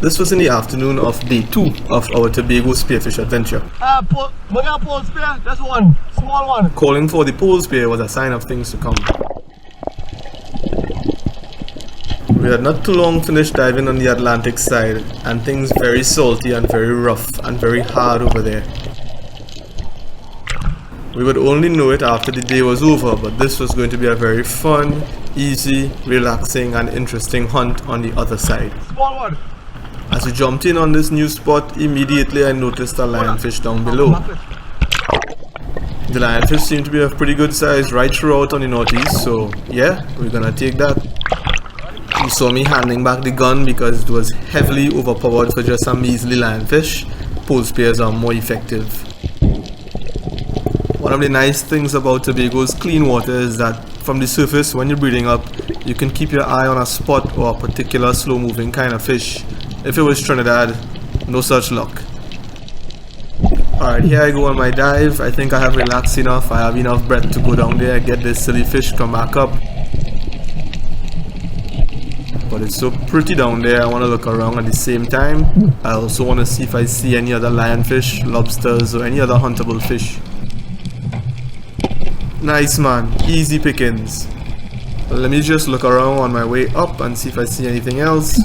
This was in the afternoon of day 2 of our Tobago spearfish adventure. Pole spear, that's one, small one. Calling for the pole spear was a sign of things to come. We had not too long finished diving on the Atlantic side, and things very salty and very rough and very hard over there. We would only know it after the day was over, but this was going to be a very fun, easy, relaxing and interesting hunt on the other side. Small one. As we jumped in on this new spot, immediately I noticed a lionfish down below. The lionfish seemed to be of pretty good size right throughout on the northeast, so yeah, we're gonna take that. You saw me handing back the gun because it was heavily overpowered for just a measly lionfish. Pole spears are more effective. One of the nice things about Tobago's clean water is that from the surface, when you're breathing up, you can keep your eye on a spot or a particular slow moving kind of fish. If it was Trinidad, no such luck. Alright, here I go on my dive. I think I have relaxed enough. I have enough breath to go down there, get this silly fish, come back up. But it's so pretty down there, I want to look around at the same time. I also want to see if I see any other lionfish, lobsters or any other huntable fish. Nice man, easy pickings. Let me just look around on my way up and see if I see anything else.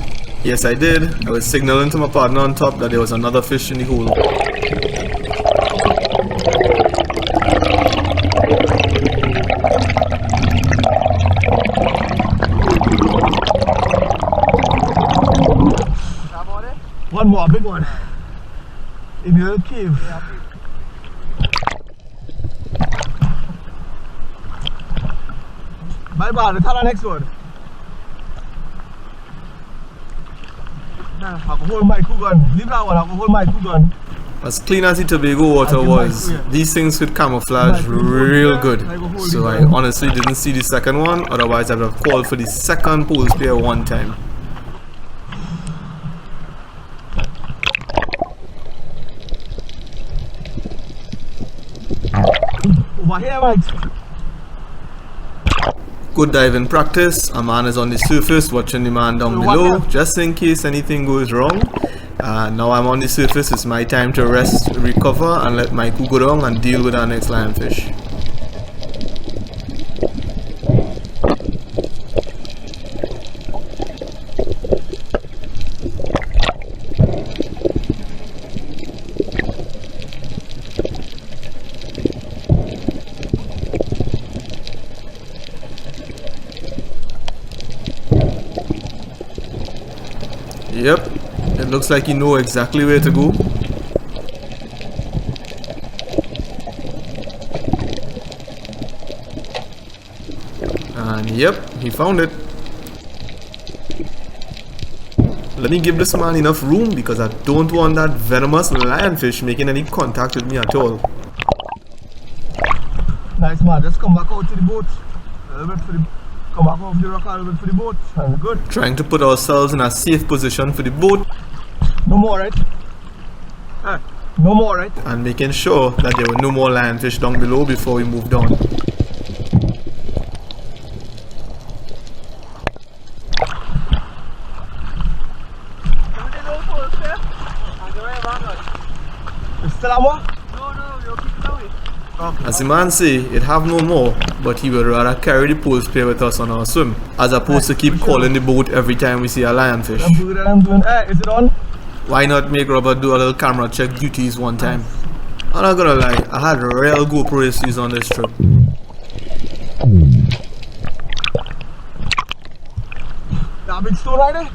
Yes, I did. I was signaling to my partner on top that there was another fish in the hole. One more, big one. In the little cave. Bye bye, let's have the next one. I can hold my Mycoo gun. Leave that one, I can hold my Mycoo gun. As clean as the Tobago water was, these things could camouflage real good. So I honestly didn't see the second one, otherwise I would have called for the second pole spear one time. Over here, Mike. Good diving practice. A man is on the surface watching the man down below, just in case anything goes wrong. Now I'm on the surface, it's my time to rest, recover and let Mycoo go down and deal with our next lionfish. Yep, it looks like you know exactly where to go. And yep, he found it. Let me give this man enough room because I don't want that venomous lionfish making any contact with me at all. Nice man, just come back out to the boat. A little bit for the come back off the rock a little bit for the boat. And good. Trying to put ourselves in a safe position for the boat. No more, right? No more, right? And making sure that there were no more lionfish down below before we moved on. Still have more? As the man say, it have no more, but he would rather carry the pole spear with us on our swim, as opposed to keep calling the boat every time we see a lionfish. I'm doing. Hey, is it on? Why not make Robert do a little camera check duties one time? I'm not gonna lie, I had real GoPro issues on this trip. That big stone right there?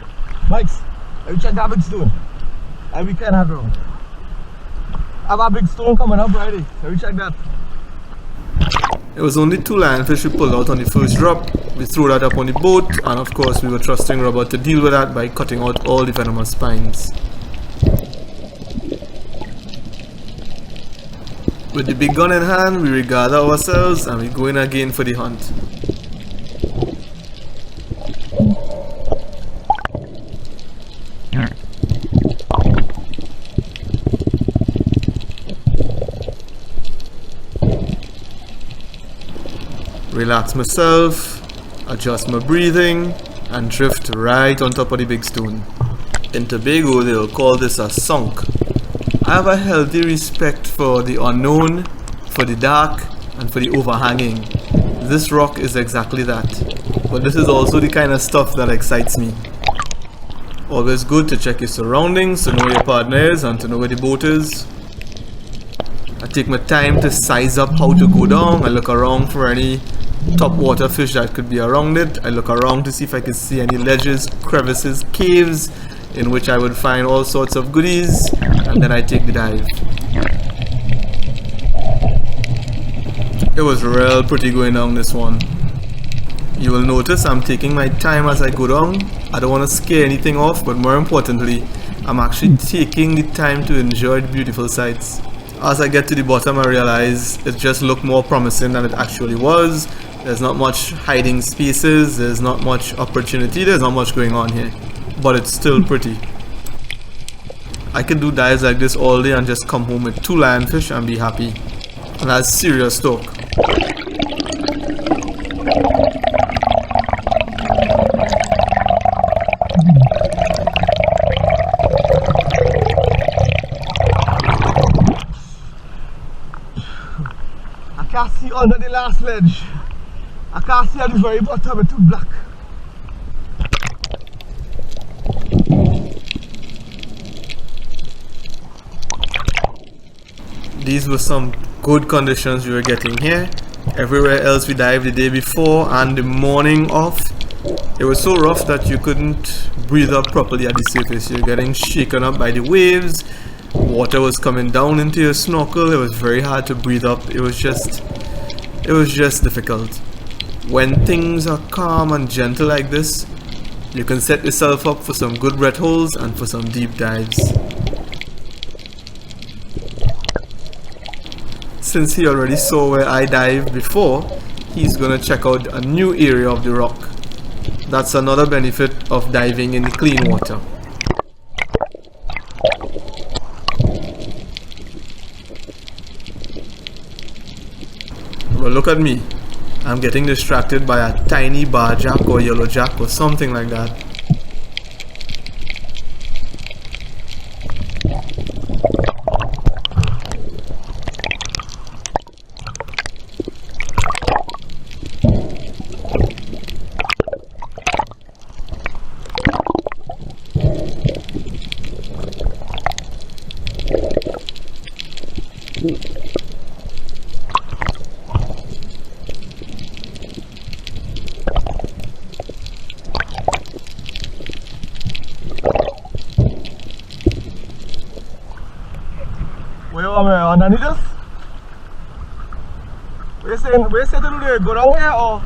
Mike's, let me check that big stone. And we can have wrong. I have a big stone coming up right there. Let me check that. It was only 2 lionfish we pulled out on the first drop. We threw that up on the boat, and of course we were trusting Robert to deal with that by cutting out all the venomous spines. With the big gun in hand, we regather ourselves and we go in again for the hunt. Relax myself, adjust my breathing, and drift right on top of the big stone. In Tobago, they will call this a sunk. I have a healthy respect for the unknown, for the dark, and for the overhanging. This rock is exactly that. But this is also the kind of stuff that excites me. Always good to check your surroundings, to know where your partner is, and to know where the boat is. I take my time to size up how to go down. I look around for any top water fish that could be around it. I look around to see if I can see any ledges, crevices, caves in which I would find all sorts of goodies, and then I take the dive. It was real pretty going down this one. You will notice I'm taking my time as I go down. I don't want to scare anything off, but more importantly, I'm actually taking the time to enjoy the beautiful sights. As I get to the bottom, I realize it just looked more promising than it actually was. There's not much hiding spaces, there's not much opportunity, there's not much going on here. But it's still pretty. I could do dives like this all day and just come home with 2 lionfish and be happy. And that's serious talk. I can't see under the last ledge. I can't see at the very bottom, it's too black. These were some good conditions we were getting here. Everywhere else we dived the day before and the morning of, it was so rough that you couldn't breathe up properly at the surface. You're getting shaken up by the waves. Water was coming down into your snorkel. It was very hard to breathe up. It was just difficult. When things are calm and gentle like this, you can set yourself up for some good breath holds and for some deep dives. Since he already saw where I dived before, he's gonna check out a new area of the rock. That's another benefit of diving in clean water. Well, look at me. I'm getting distracted by a tiny barjack or yellowjack or something like that. Where am I underneath this? Where you saying to do there? Go down here or?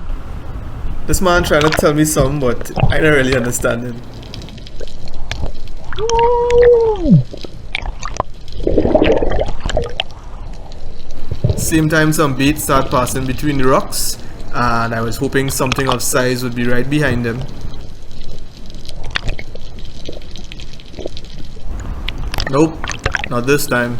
This man trying to tell me something, but I don't really understand him. Woo! Same time some bait start passing between the rocks, and I was hoping something of size would be right behind them. Nope, not this time.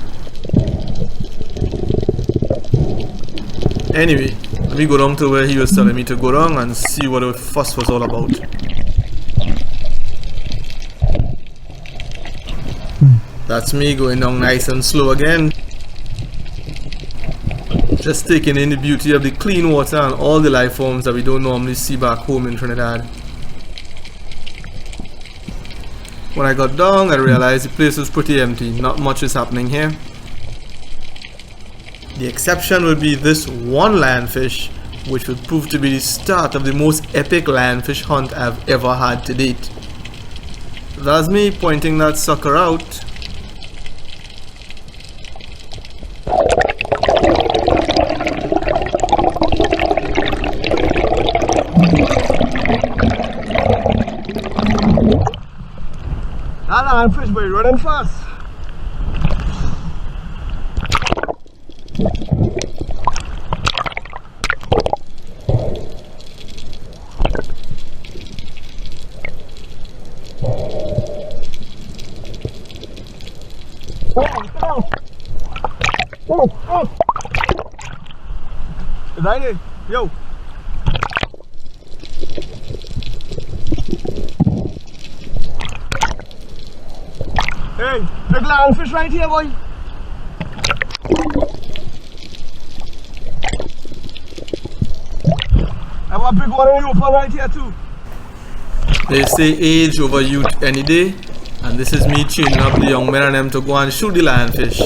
Anyway, let me go down to where he was telling me to go down and see what the fuss was all about. That's me going down nice and slow again. Just taking in the beauty of the clean water and all the life forms that we don't normally see back home in Trinidad. When I got down, I realized the place was pretty empty. Not much is happening here. The exception would be this one lionfish, which would prove to be the start of the most epic lionfish hunt I've ever had to date. That's me pointing that sucker out. That lionfish boy running fast. Is that it? Yo. Hey, big lionfish right here, boy. I have a big one in the open right here too. They say age over youth any day, and this is me tuning up the young men and them to go and shoot the lionfish,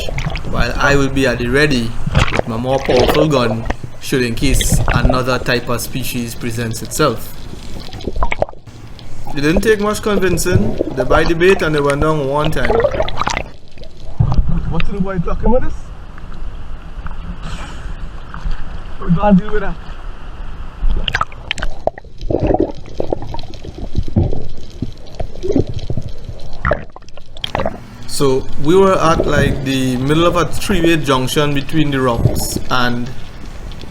while I will be at the ready with my more powerful gun, should in case another type of species presents itself. It didn't take much convincing. They bite the bait and they went down one time. What's the boy talking with us? We can't deal with that. So we were at like the middle of a three-way junction between the rocks, and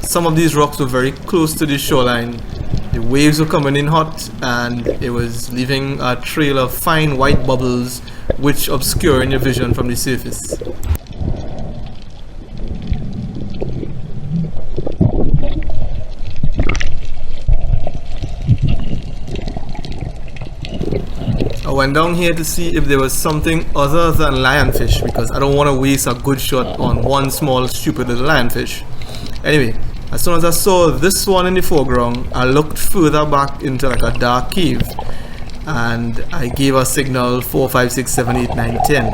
some of these rocks were very close to the shoreline. The waves were coming in hot and it was leaving a trail of fine white bubbles which obscuring your vision from the surface. I went down here to see if there was something other than lionfish because I don't want to waste a good shot on one small stupid little lionfish. Anyway, as soon as I saw this one in the foreground, I looked further back into like a dark cave and I gave a signal 4, 5, 6, 7, 8, 9, 10.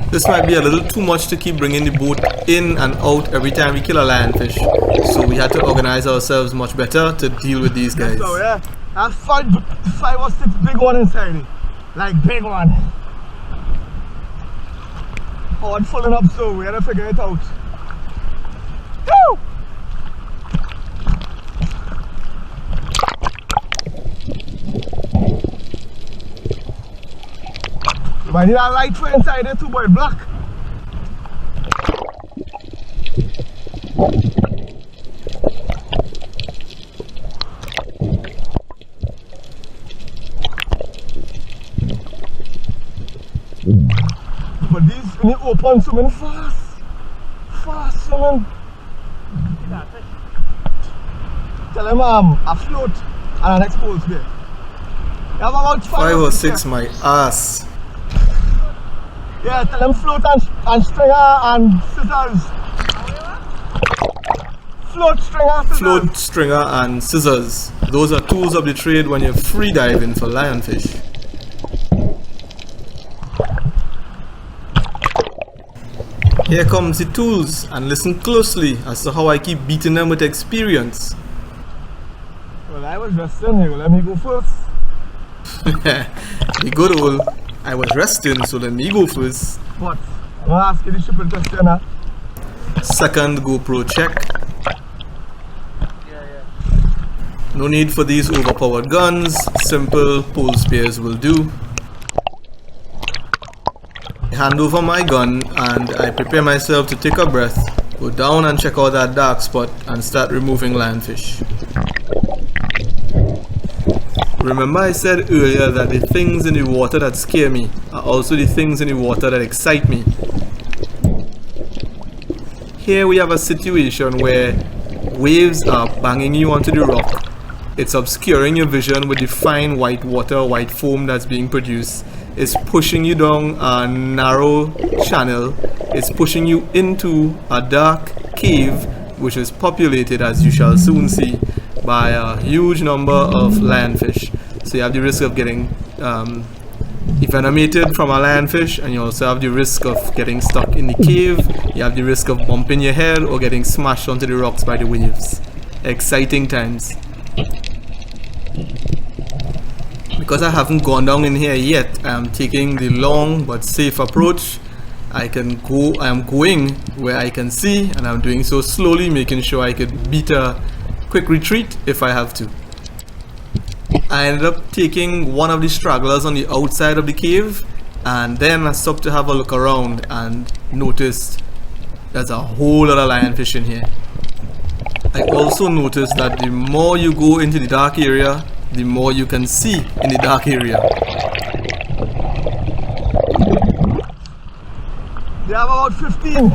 This might be a little too much to keep bringing the boat in and out every time we kill a lionfish, so we had to organize ourselves much better to deal with these guys. So yeah, I have 5 or 6 big one inside it. Like big one. Hard filling up, so we gotta figure it out. Woo! I need a light for inside there too, boy. Black. But these when you open swimming fast swimming. Tell him I float and an expose there. You have about 5 or 6 my ass. Yeah, tell him float and stringer and scissors. Float, stringer, scissors. Float, stringer and scissors. Those are tools of the trade when you're free diving for lionfish. Here comes the tools, and listen closely as to how I keep beating them with experience. Well, I was resting here. Let me go first. The good old, I was resting, so let me go first. What? I'm gonna ask you the shipping question now. Second GoPro check. No need for these overpowered guns. Simple pole spears will do. I hand over my gun and I prepare myself to take a breath, go down and check out that dark spot and start removing lionfish. Remember I said earlier that the things in the water that scare me are also the things in the water that excite me. Here we have a situation where waves are banging you onto the rock. It's obscuring your vision with the fine white water, white foam that's being produced. It's pushing you down a narrow channel. It's pushing you into a dark cave which is populated, as you shall soon see, by a huge number of lionfish. So you have the risk of getting envenomated from a lionfish, and you also have the risk of getting stuck in the cave. You have the risk of bumping your head or getting smashed onto the rocks by the waves. Exciting times. Because I haven't gone down in here yet, I am taking the long but safe approach. I am going where I can see, and I'm doing so slowly, making sure I could beat a quick retreat if I have to. I ended up taking one of the stragglers on the outside of the cave, and then I stopped to have a look around and noticed there's a whole lot of lionfish in here. I also noticed that the more you go into the dark area, the more you can see in the dark area. They have about 15.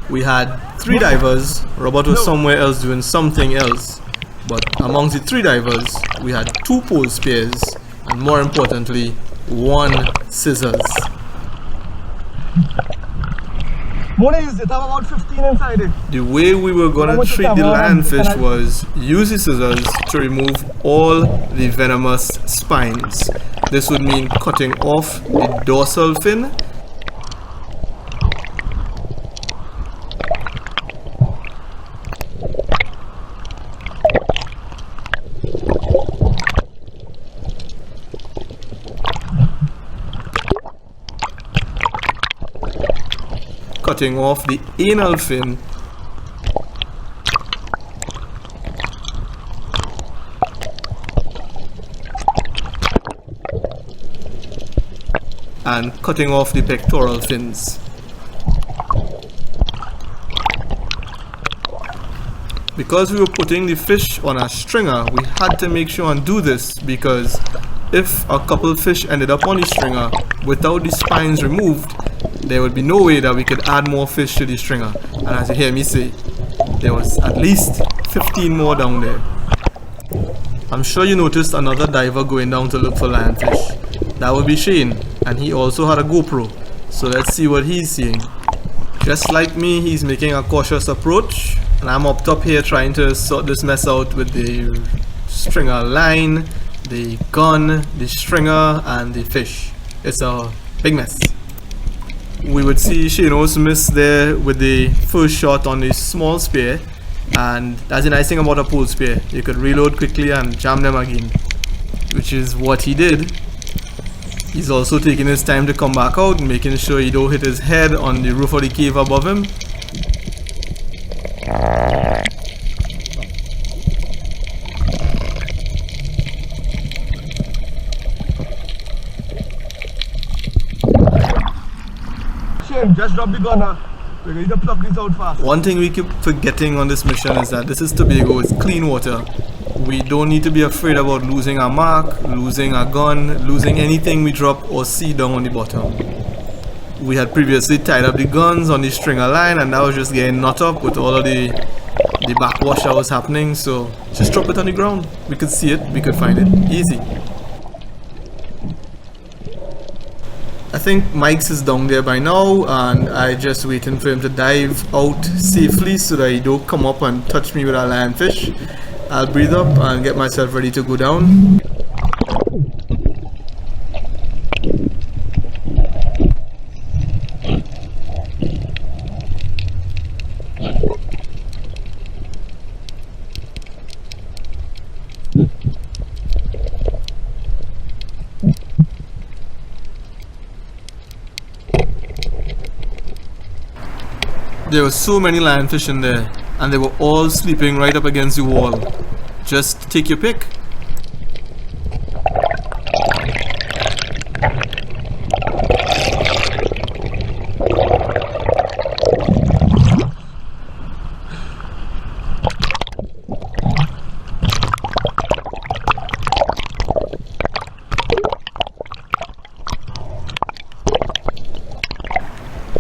We had 3 divers. Robert was somewhere else doing something else. But amongst the 3 divers, we had 2 pole spears and, more importantly, 1 scissors. Money is it? I have about 15 inside it. The way we were How gonna much treat is the that? lionfish was use the scissors to remove all the venomous spines. This would mean cutting off the dorsal fin, cutting off the anal fin, and cutting off the pectoral fins. Because we were putting the fish on a stringer, we had to make sure and do this, because if a couple fish ended up on the stringer without the spines removed, there would be no way that we could add more fish to the stringer. And as you hear me say, there was at least 15 more down there. I'm sure you noticed another diver going down to look for lionfish. That would be Shane, and he also had a GoPro. So let's see what he's seeing. Just like me, he's making a cautious approach, and I'm up top here trying to sort this mess out with the stringer line, the gun, the stringer, and the fish. It's a big mess. We would see Shano's miss there with the first shot on the small spear, and that's the nice thing about a pole spear. You could reload quickly and jam them again, which is what he did. He's also taking his time to come back out, making sure he don't hit his head on the roof of the cave above him. Just drop the gun now. We need to plug this out fast. One thing we keep forgetting on this mission is that this is Tobago, it's clean water. We don't need to be afraid about losing our mark, losing our gun, losing anything we drop or see down on the bottom. We had previously tied up the guns on the stringer line, and that was just getting knot up with all of the backwash that was happening, so just drop it on the ground. We could see it, we could find it, easy. I think Mike's is down there by now, and I just waiting for him to dive out safely so that he don't come up and touch me with a lionfish. I'll breathe up and get myself ready to go down. There were so many lionfish in there, and they were all sleeping right up against the wall. Just take your pick.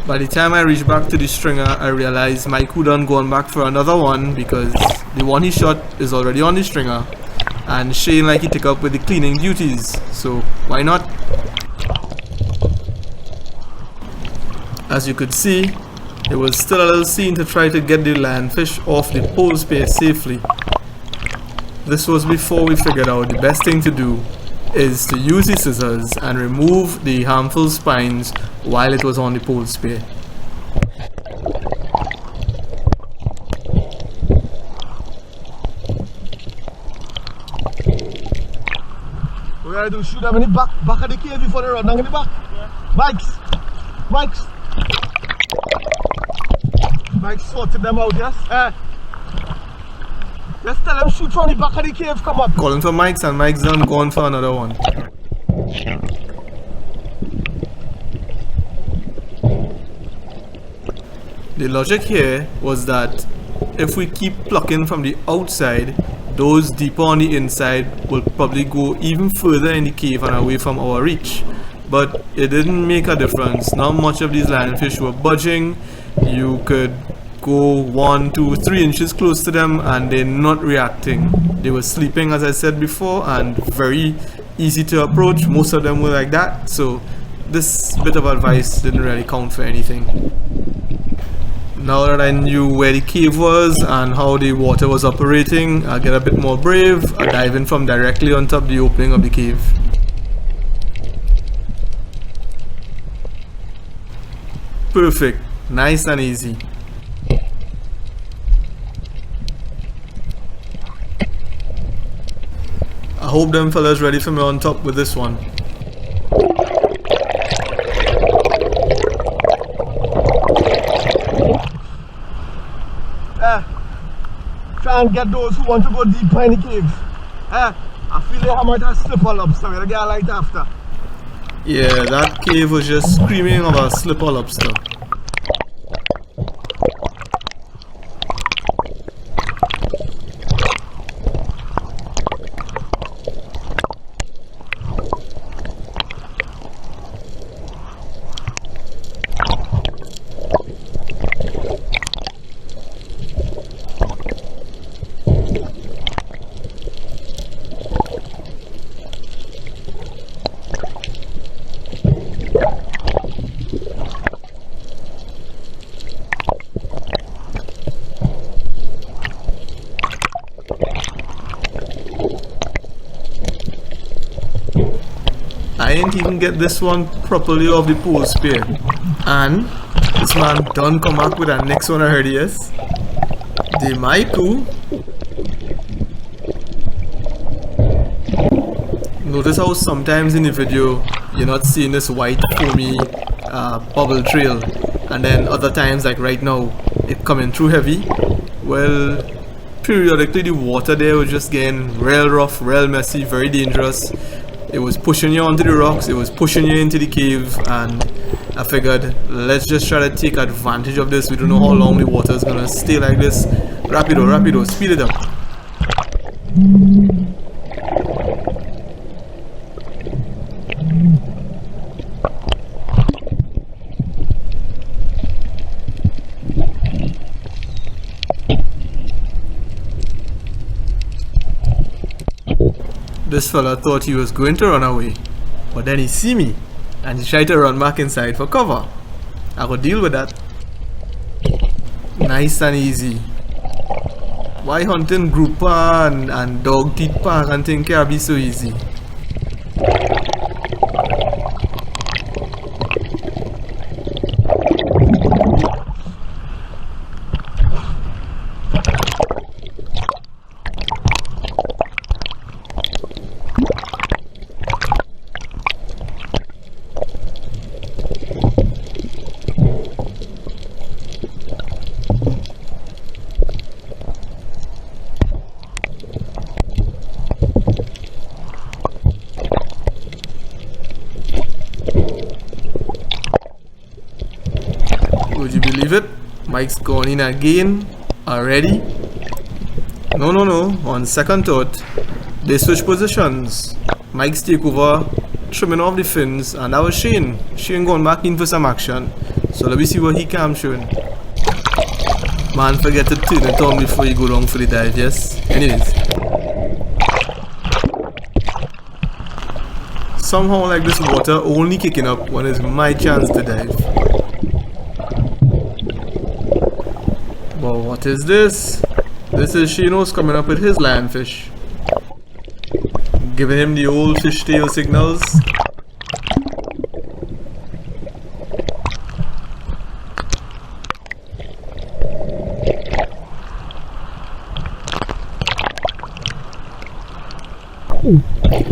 By the time I reached back to the stringer, I realized Mycoo done gone back for another one, because the one he shot is already on the stringer, and Shane like he took up with the cleaning duties, so why not? As you could see, it was still a little scene to try to get the lionfish off the pole spear safely. This was before we figured out the best thing to do is to use the scissors and remove the harmful spines while it was on the pole spear. We gotta do shoot them in the back of the cave before they run down in the back. Yeah. Mike's sorted them out, yes? Just tell them shoot from the back of the cave, come up. Calling for Mike's, and Mike's done gone for another one. The logic here was that if we keep plucking from the outside, those deeper on the inside will probably go even further in the cave and away from our reach. But it didn't make a difference. Not much of these lionfish were budging. You could go 1, 2, 3 inches close to them and they're not reacting. They were sleeping, as I said before, and very easy to approach. Most of them were like that, so this bit of advice didn't really count for anything. Now that I knew where the cave was and how the water was operating, I get a bit more brave. I dive in from directly on top the opening of the cave. Perfect, nice and easy. I hope them fellas ready for me on top with this one. Try and get those who want to go deep in the cave. I feel like I might have slip a lobster. We'll get a light after. Yeah, that cave was just screaming of a slipper lobster. I ain't even get this one properly off the pole spear. And this man done come back with the next one I heard, yes. The Mycoo. Notice how sometimes in the video you're not seeing this white foamy bubble trail, and then other times like right now it coming through heavy. Well, periodically the water there was just getting real rough, real messy, very dangerous. It was pushing you onto the rocks, it was pushing you into the cave, and I figured let's just try to take advantage of this. We don't know how long the water is gonna stay like this. Rapido, speed it up. This fella thought he was going to run away, but then he see me and he tried to run back inside for cover. I could deal with that. Nice and easy. Why hunting grouper and dog teeth pack and thing can be so easy? Would you believe it? Mike's gone in again already. No. On second thought, they switch positions. Mike's take over, trimming off the fins, and that was Shane. Shane going back in for some action. So let me see what he can showing. Man, forget to turn it on before you go down for the dive, yes? Anyways. Somehow like this water only kicking up when it's my chance to dive. But what is this? This is Shino's coming up with his lionfish. Giving him the old fishtail signals.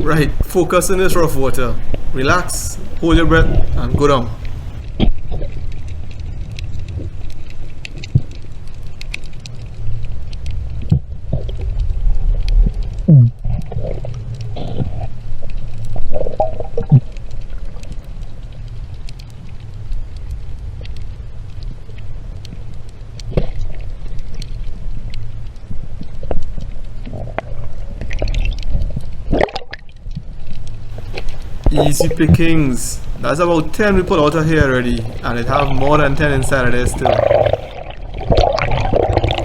Right, focus in this rough water. Relax, hold your breath, and go down. Easy pickings. That's about 10 we put out of here already, and it have more than 10 inside of there still.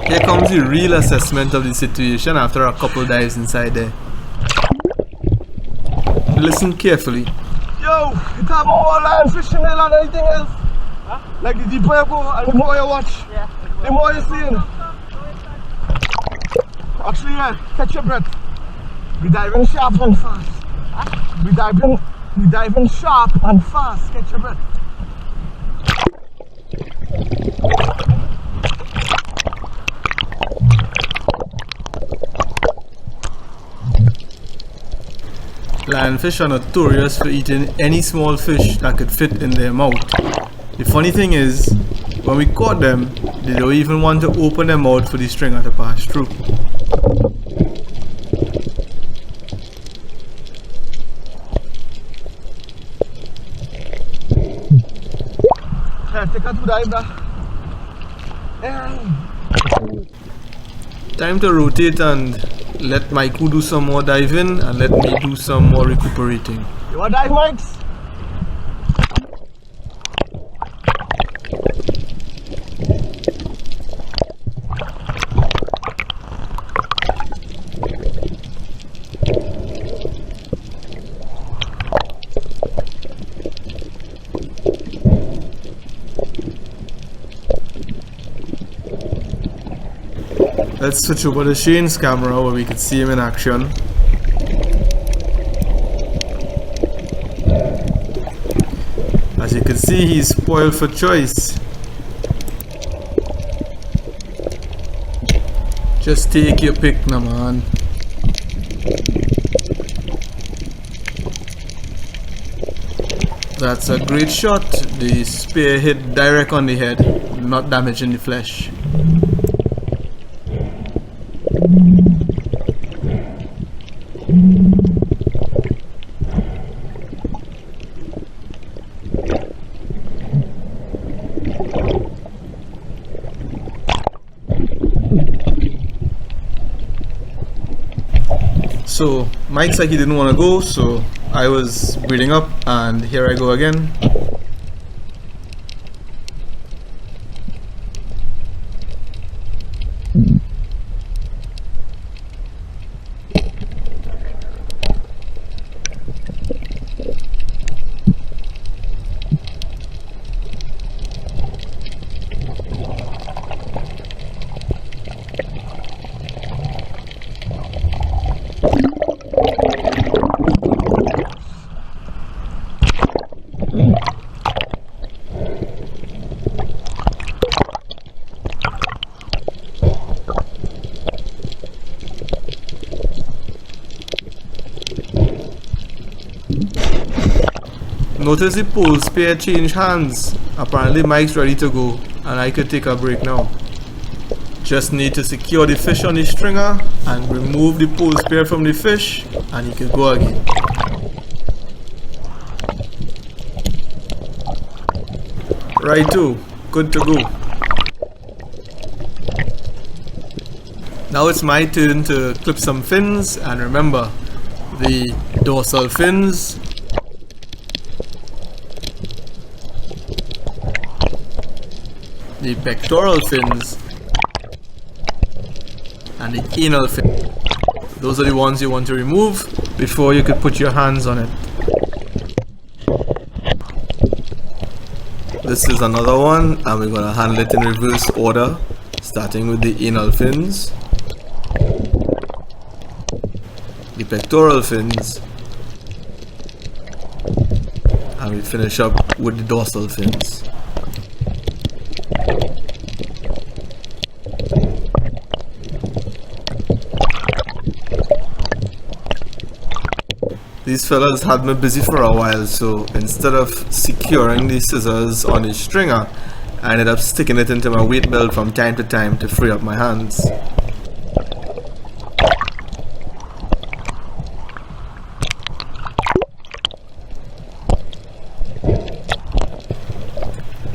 Here comes the real assessment of the situation after a couple dives inside there. Listen carefully. Yo, Yo, it have more lionfish in there than anything else. Huh? Like the deeper you go and the more you watch, the more you see. Actually, yeah, catch your breath. We diving sharp and fast. Huh? We diving sharp and fast. Catch your breath. Lionfish are notorious for eating any small fish that could fit in their mouth. The funny thing is, when we caught them, they don't even want to open their mouth for the stringer to pass through. Yeah, take a 2 dive there. Time to rotate and let Mycoo do some more diving and let me do some more recuperating. You want dive, Mikes? Let's switch over to Shane's camera where we can see him in action. As you can see, he's spoiled for choice. Just take your pick now, man. That's a great shot. The spear hit direct on the head, not damaging the flesh. So Mike said he didn't want to go, so I was breathing up, and here I go again. Notice the pole spear change hands. Apparently Mike's ready to go and I could take a break now. Just need to secure the fish on the stringer and remove the pole spear from the fish and he could go again. Right too, good to go. Now it's my turn to clip some fins, and remember, the dorsal fins, the pectoral fins, and the anal fin. Those are the ones you want to remove before you could put your hands on it. This is another one, and we're going to handle it in reverse order, starting with the anal fins, the pectoral fins, and we finish up with the dorsal fins. These fellas had me busy for a while, so instead of securing the scissors on the stringer, I ended up sticking it into my weight belt from time to time to free up my hands.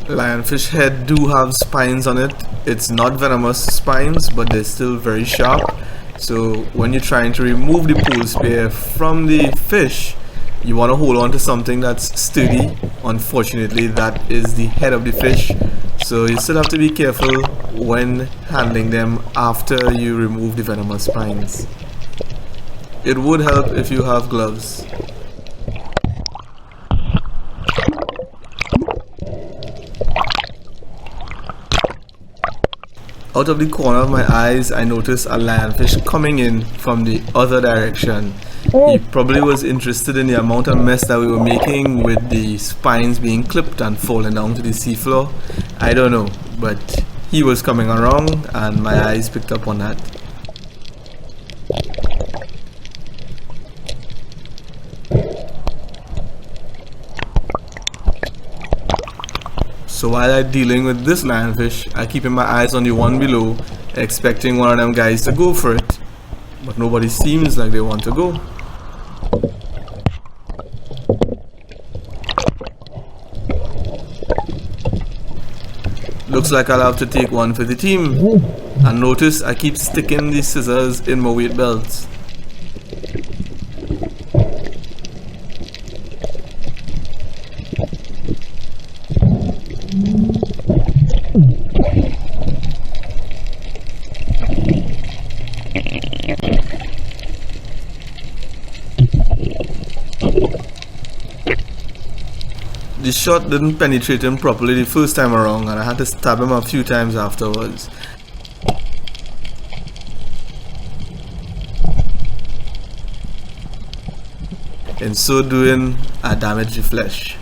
Lionfish head do have spines on it. It's not venomous spines, but they're still very sharp. So when you're trying to remove the pole spear from the fish, you want to hold on to something that's sturdy. Unfortunately, that is the head of the fish, so you still have to be careful when handling them after you remove the venomous spines. It would help if you have gloves. Out of the corner of my eyes, I noticed a lionfish coming in from the other direction. He probably was interested in the amount of mess that we were making with the spines being clipped and falling down to the seafloor. I don't know, but he was coming around and my eyes picked up on that. So while I'm dealing with this lionfish, I keeping my eyes on the one below, expecting one of them guys to go for it. But nobody seems like they want to go. Looks like I'll have to take one for the team. And notice I keep sticking the scissors in my weight belts. The shot didn't penetrate him properly the first time around and I had to stab him a few times afterwards. In so doing, I damaged the flesh.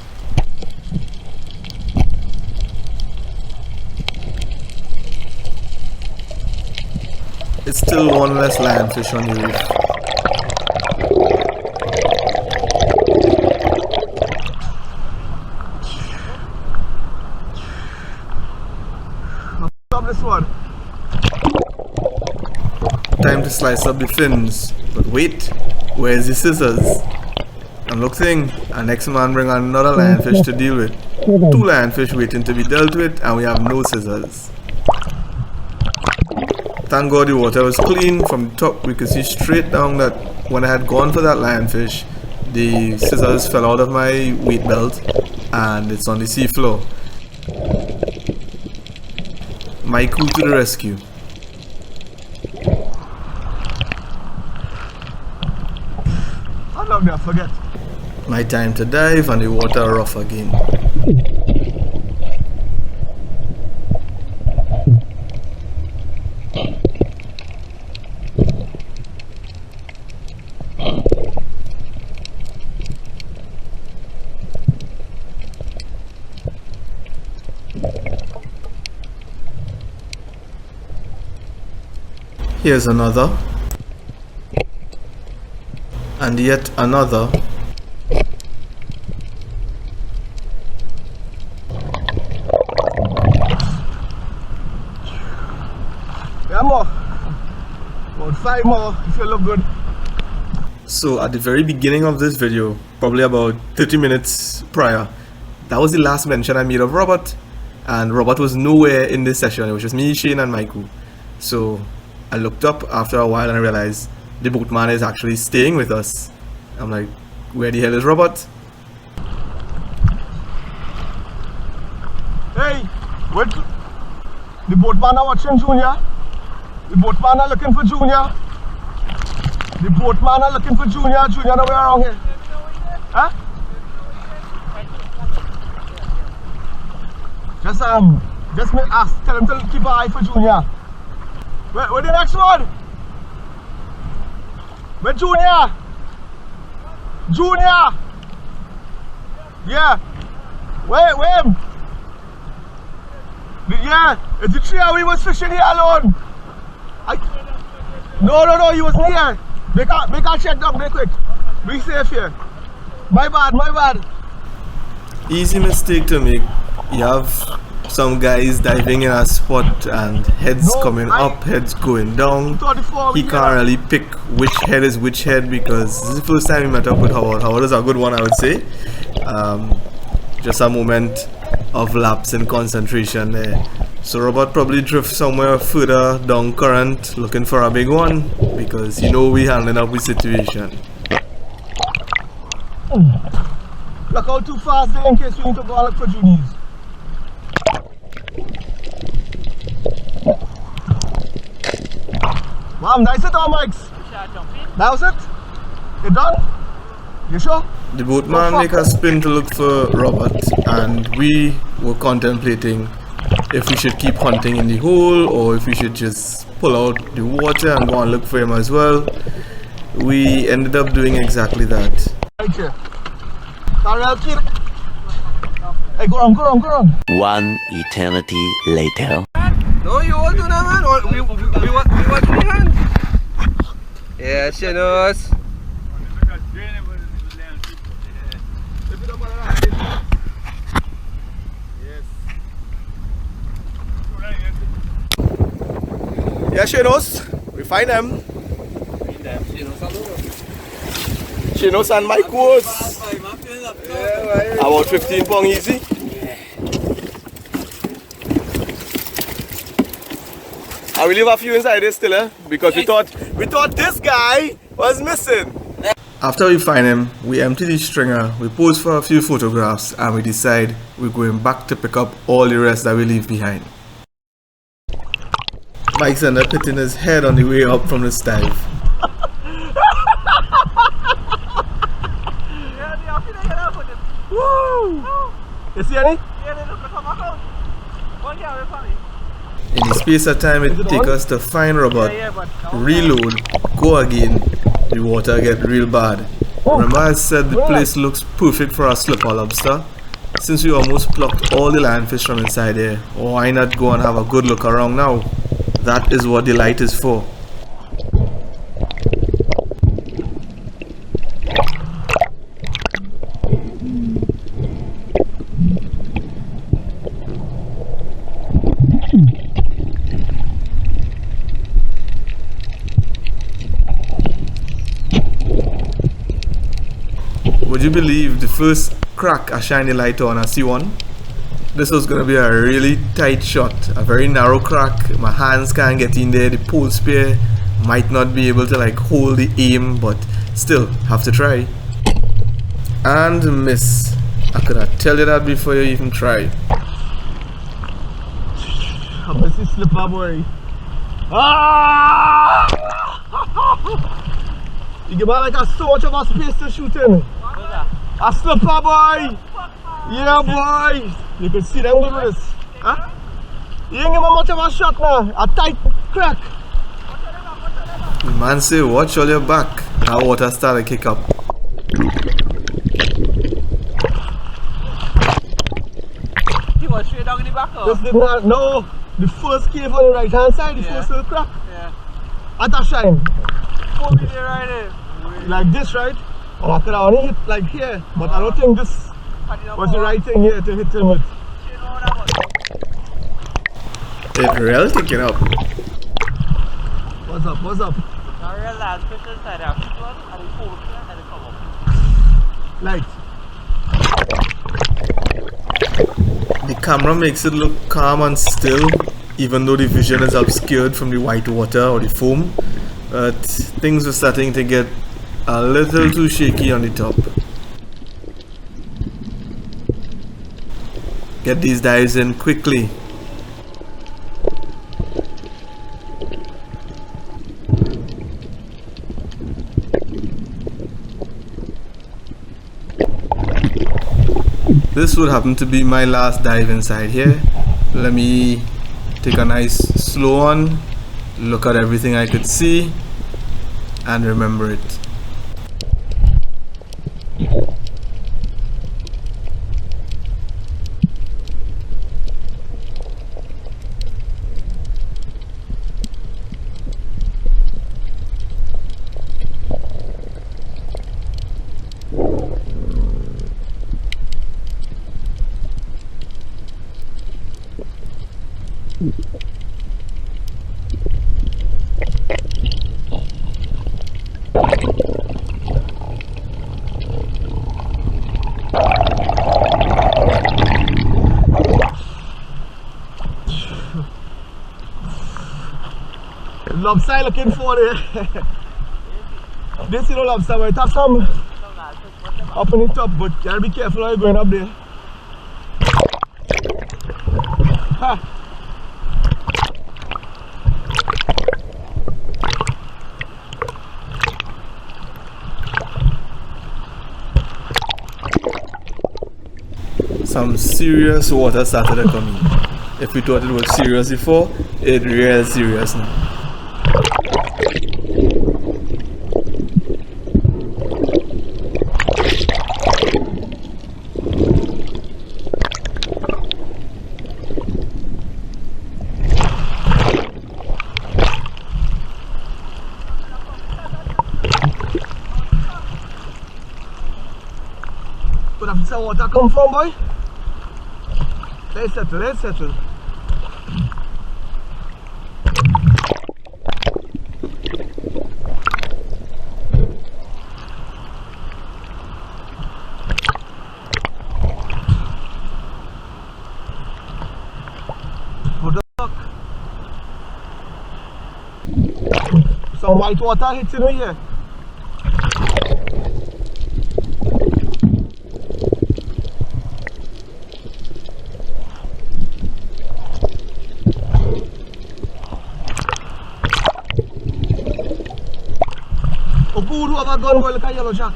It's still one less lionfish on the reef. This one. Time to slice up the fins, but wait, where's the scissors? I'm looking, and next man bring another lionfish to deal with. 2 lionfish waiting to be dealt with, and we have no scissors. Thank God the water was clean. From the top we could see straight down that when I had gone for that lionfish, the scissors fell out of my weight belt and it's on the seafloor. Mycoo to the rescue. I love that, forget. My time to dive and the water rough again. Here's another, and yet another. Yeah, more. About 5 more if you look good. So at the very beginning of this video, probably about 30 minutes prior, that was the last mention I made of Robert, and Robert was nowhere in this session. It was just me, Shane, and Mycoo. So I looked up after a while and I realized the boatman is actually staying with us. I'm like, where the hell is Robert? Hey, what? The boatman are watching Junior. The boatman are looking for Junior. The boatman are looking for Junior. Junior nowhere around here. Huh? Just make ask. Tell him to keep an eye for Junior. Where the next one? Where Junior? Junior! Yeah. Where him? Yeah, it's the tree we was fishing here alone. No, he wasn't here. Make a check down real quick. Be safe here. My bad. Easy mistake to make. You have some guys diving in a spot and heads coming up, heads going down. He can't really pick which head is which head because this is the first time we met up with Howard. Howard is a good one, I would say. Just a moment of lapse in concentration there. So Robert probably drifts somewhere further down current looking for a big one because you know we handling up with situation. Look out too fast there in case we need to go and look for juniors. Wow, nice it all, Mikes. That was it? You done? You sure? The boatman make a spin to look for Robert and we were contemplating if we should keep hunting in the hole or if we should just pull out the water and go and look for him as well. We ended up doing exactly that. Right here. Hey, go on. One eternity later. No, you all do that, man. We watch the hand. Yeah, Shenos. Yeah, Shenos. We find them. Shenos and Mycoo. About 15 pound easy. I will leave a few inside this still, because we thought this guy was missing. After we find him, we empty the stringer, we pose for a few photographs, and we decide we're going back to pick up all the rest that we leave behind. Mike's ended up hitting his head on the way up from this dive. Woo! You see any? In the space of time it takes us to find Robert, reload, go again, the water get real bad. Remember I said the place looks perfect for a slipper lobster? Since we almost plucked all the lionfish from inside there, why not go and have a good look around now? That is what the light is for. Would you believe the first crack I shine the light on I see one? This was going to be a really tight shot, a very narrow crack. My hands can't get in there, the pole spear might not be able to like hold the aim, but still have to try. And miss. I could have tell you that before you even try. I miss this slipper, boy. Ah! You give me like so much of a space to shoot in. A slipper, boy. Yeah, boy. You can see them good with this. Huh? You ain't give me much of a shot now. A tight crack. The man say watch all your back. That water started to kick up. He was straight down in the back. This did not, no. The first cave on the right hand side, the first little crack. Yeah. At a shine. Pull me there right there. Like this, right? Oh, I could have only hit like here, but I don't think this was the right thing here to hit him with. It really kicking up. What's up? What's up? Light. The camera makes it look calm and still, even though the vision is obscured from the white water or the foam. But things were starting to get a little too shaky on the top. Get these dives in quickly. This would happen to be my last dive inside here. Let me take a nice slow one, look at everything I could see, and remember it. Lobster looking for it. This is no lobster, but it has some up in the top, but you gotta be careful while you're going up there. Ha. Some serious water started to come in. If we thought it was serious before, it's real serious now. Where the water come from, boy? Let's settle, let's settle. Good luck. Some white water hitting me here. Good over gun boy, look at yellow shark.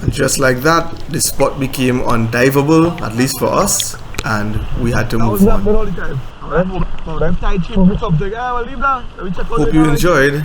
And just like that, the spot became un-diveable, at least for us, and we had to move on. All the time. Alright, tight chin, something. We'll leave that. Hope you enjoyed.